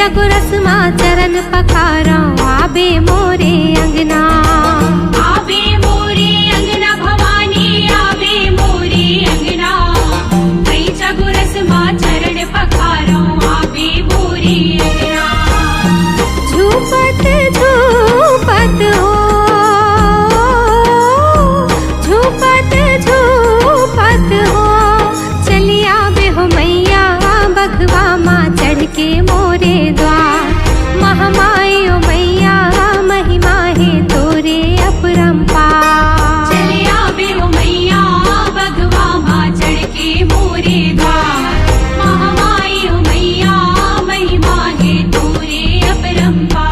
चगुरसमा चरण पखारा आबे मोरे अंगना। आबे मोरे अंगना भवानी आबे मोरे अंगना। कई चगुरसमा चरण पखारा आबे मोरे अंगना। झूपत झूपत हो झूपत झूपत हो चली आबे हो मैया बघवा माँ चढ़ के मोरे द्वार। महामाई ओ मैया महिमा है तोरे अपरंपार। चले आबे हो मैया बघवा माँ चढ़ के मोरे द्वार। महामाई हो मैया महिमा है तोरे अपरंपार।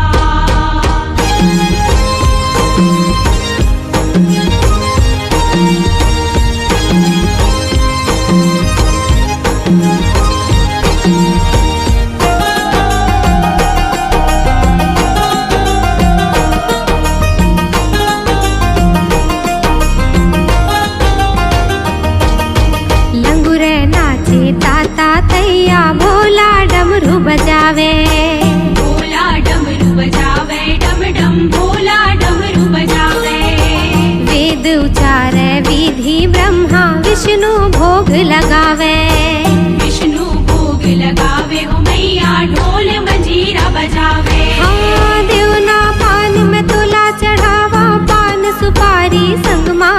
लंगुरे नाचे ताता तैया भोला डमरू बजावे। भोला डमरू बजावे डम डम भोला डमरू बजावे। वेद उचारे विधि ब्रह्मा विष्णु भोग लगावे। विष्णु भोग लगावे हो मैया ढोल मंजीरा बजावे। हाँ देवना पान में तोला चढ़ावा पान सुपारी संगमा।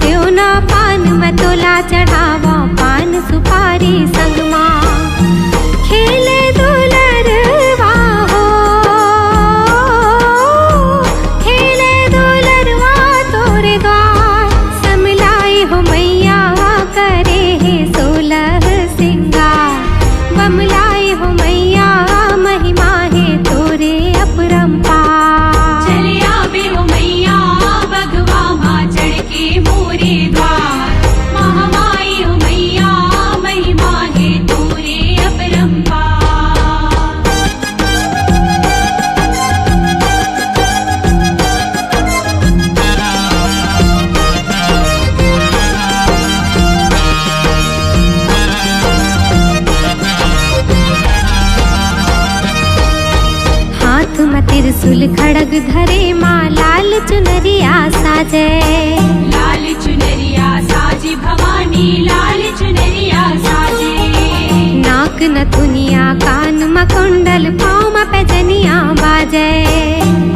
देवना पान में तोला चढ़ावा पान सुपारी संगमा। खेले दुलरवा हो खेले दुलरवा तोरे द्वार। समलाई हो मैया करे है 16 सिंगार। बमलाई हो मैया महिमा है तोरे अपरंपार। चले आबे हो मैया बघवा माँ चढ़ के मोरे द्वार। महामाई हो मैया महिमा है तोरे अपरंपार। हाथ में त्रिशूल खड़ग धरे माँ लाल चुनरिया साजे। लाल चुनरिया साजी भवानी लाल चुनरिया साजी। नाक नथुनिया कान में कुंडल पाँव में पैजनिया बाजे।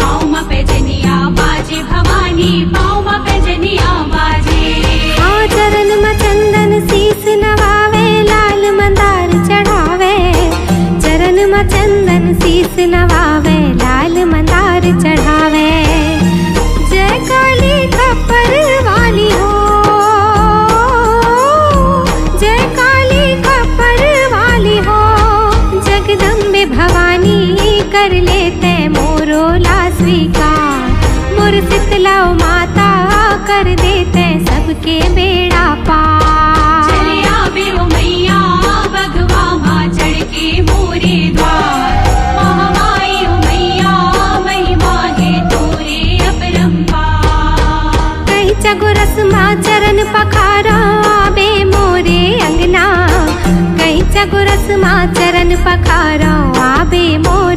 पाँव में पैजनिया बाजे भवानी पाँव में पैजनिया बाजे। हाँ चरण में चंदन शीस नवावे लाल मंदार चढ़ावे। चरण में चंदन शीस नवावे लाल मंदार चढ़ावे। जय काली खप्पर वाली हो जय काली खप्पर वाली हो। जगदम्बे भवानी कर लेते मोरो ला स्वीकार। मोर शीतला माता कर देते सबके बेड़ा पार। चले आबे हो मैया बघवा माँ चढ़ के मोरे द्वार। महामाई हो मैया महिमा है तोरे अपरंपार। कहीं चगुरस माँ चरण पखारा आबे मोरे अंगना। कहीं चगुरस माँ चरण पखारा आबे मोरे